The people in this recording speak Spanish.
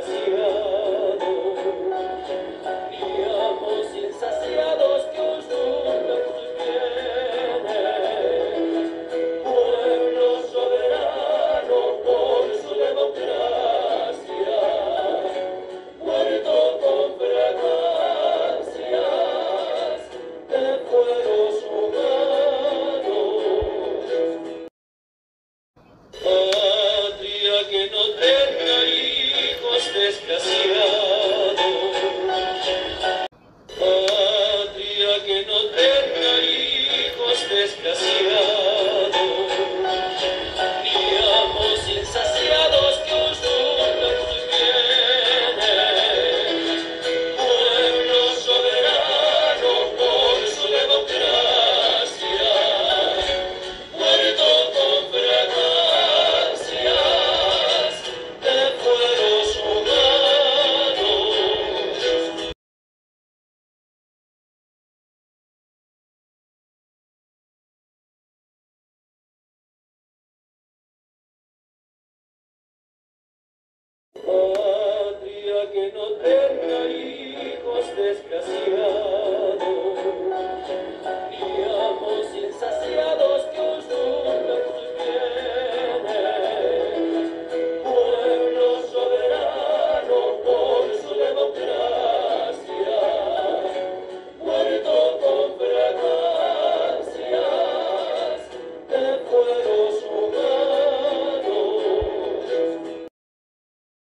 desgraciados, niñamos insaciados que usurpan sus bienes, pueblo soberano por su democracia, muerto con fragancias de fueros humanos. Patria que no tenga hijos desgraciados, patria que no tenga hijos desgraciados, niñamos insaciados que usurpan sus bienes, pueblo soberano por su democracia, muerto con fragancias de fueros humanos. Patria que no tenga hijos desgraciados.